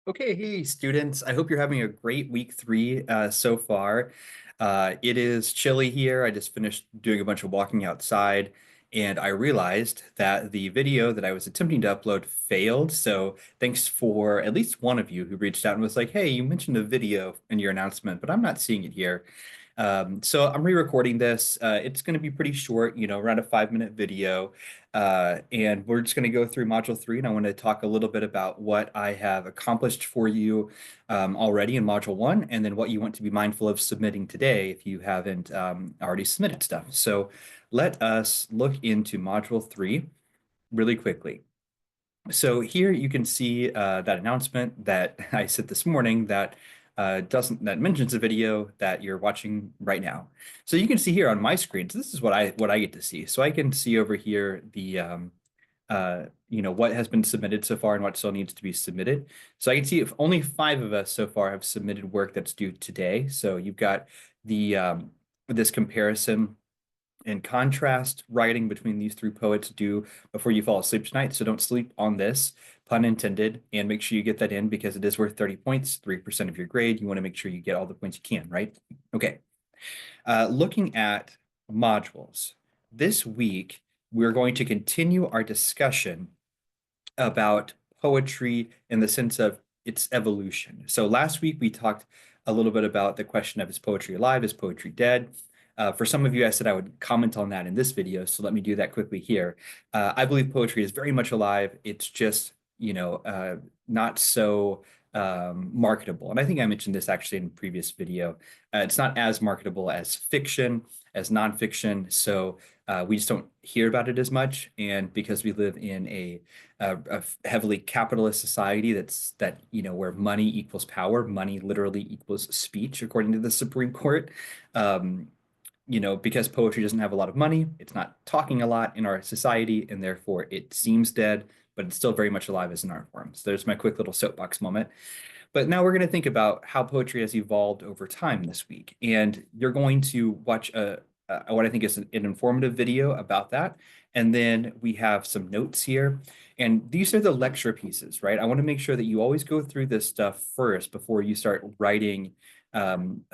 Okay, hey students. I hope you're having a great week three so far. It is chilly here. I just finished doing a bunch of walking outside, and I realized that the video that I was attempting to upload failed. So thanks for at least one of you who reached out and was like, "Hey, you mentioned a video in your announcement, but I'm not seeing it here." So I'm re-recording this. It's going to be pretty short, around a 5-minute video. And we're just going to go through module three, and I want to talk a little bit about what I have accomplished for you already in module one, and then what you want to be mindful of submitting today if you haven't already submitted stuff. So let us look into module three really quickly. So here you can see that announcement that I sent this morning that mentions a video that you're watching right now. So you can see here on my screen. So this is what I get to see. So I can see over here the what has been submitted so far and what still needs to be submitted. So I can see if only 5 of us so far have submitted work that's due today. So you've got the this comparison and contrast writing between these 3 poets due before you fall asleep tonight. So don't sleep on this, pun intended, and make sure you get that in because it is worth 30 points, 3% of your grade. You want to make sure you get all the points you can, right? Okay. Looking at modules, this week we're going to continue our discussion about poetry in the sense of its evolution. So last week we talked a little bit about the question of is poetry alive, is poetry dead? For some of you, I said I would comment on that in this video, so let me do that quickly here. I believe poetry is very much alive. It's just, not so marketable. And I think I mentioned this actually in a previous video. It's not as marketable as fiction, as nonfiction. So we just don't hear about it as much. And because we live in a heavily capitalist society where money equals power, money literally equals speech, according to the Supreme Court. Because poetry doesn't have a lot of money, it's not talking a lot in our society, and therefore it seems dead, but it's still very much alive as an art form. So there's my quick little soapbox moment. But now we're going to think about how poetry has evolved over time this week. And you're going to watch what I think is an informative video about that. And then we have some notes here. And these are the lecture pieces, right? I want to make sure that you always go through this stuff first before you start writing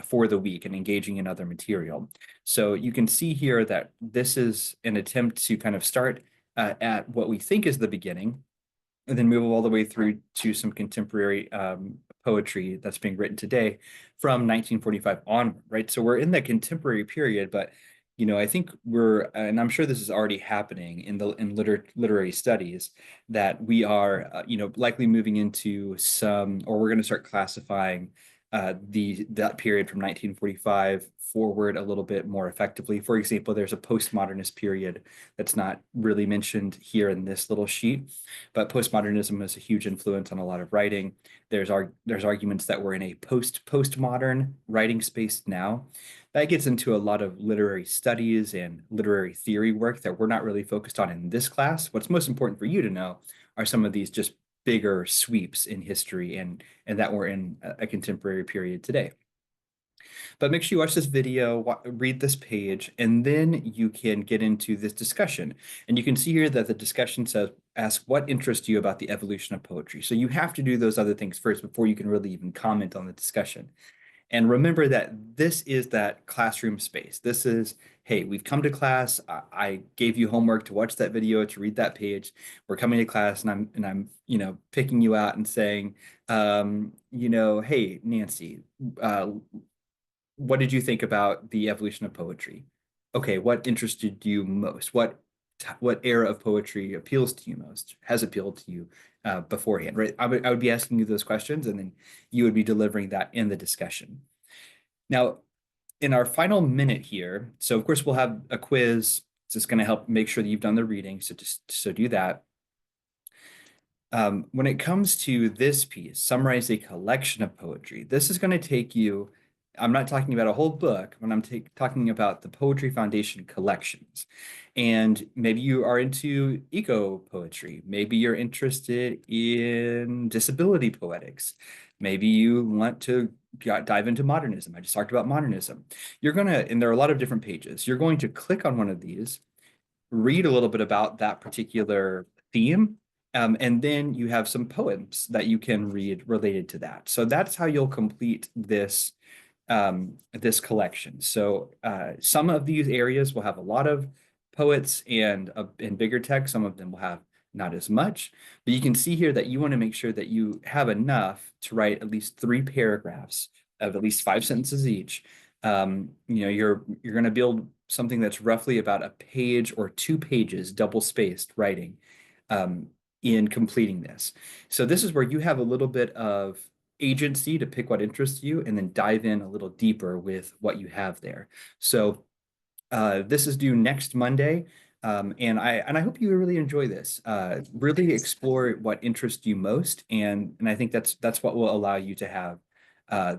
for the week and engaging in other material. So you can see here that this is an attempt to kind of start at what we think is the beginning and then move all the way through to some contemporary poetry that's being written today from 1945 onward, right? So we're in the contemporary period, but I think and I'm sure this is already happening in literary studies, that we are, likely moving into or we're going to start classifying that period from 1945 forward a little bit more effectively. For example, there's a postmodernist period that's not really mentioned here in this little sheet, but postmodernism has a huge influence on a lot of writing. There's arguments that we're in a postmodern writing space now. That gets into a lot of literary studies and literary theory work that we're not really focused on in this class. What's most important for you to know are some of these just bigger sweeps in history and that we're in a contemporary period today. But make sure you watch this video, read this page, and then you can get into this discussion. And you can see here that the discussion says, ask what interests you about the evolution of poetry. So you have to do those other things first before you can really even comment on the discussion. And remember that this is that classroom space. This is, hey, we've come to class. I gave you homework to watch that video, to read that page. We're coming to class, and I'm picking you out and saying, hey, Nancy, what did you think about the evolution of poetry? Okay, what interested you most? What era of poetry appeals to you most, has appealed to you beforehand, right? I would be asking you those questions, and then you would be delivering that in the discussion. Now, in our final minute here, so of course we'll have a quiz. It's just going to help make sure that you've done the reading, so do that. When it comes to this piece, summarize a collection of poetry, this is going to take you, I'm not talking about a whole book, when I'm talking about the Poetry Foundation collections. And maybe you are into eco poetry. Maybe you're interested in disability poetics. Maybe you want to dive into modernism. I just talked about modernism. And there are a lot of different pages. You're going to click on one of these, read a little bit about that particular theme, And then you have some poems that you can read related to that. So that's how you'll complete this collection. So some of these areas will have a lot of poets and bigger text. Some of them will have not as much. But you can see here that you want to make sure that you have enough to write at least 3 paragraphs of at least 5 sentences each. You're going to build something that's roughly about a page or 2 pages, double spaced writing um, in completing this. So this is where you have a little bit of agency to pick what interests you and then dive in a little deeper with what you have there. So this is due next Monday. And I hope you really enjoy this. Really explore what interests you most, and I think that's what will allow you to have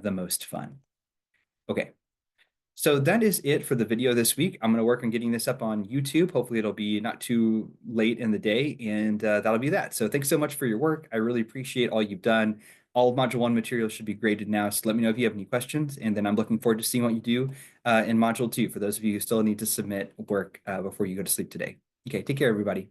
the most fun. Okay, so that is it for the video this week. I'm going to work on getting this up on YouTube. Hopefully it'll be not too late in the day, and that'll be that. So thanks so much for your work. I really appreciate all you've done. All of Module 1 materials should be graded now, so let me know if you have any questions, and then I'm looking forward to seeing what you do in Module 2 for those of you who still need to submit work before you go to sleep today. Okay, take care, everybody.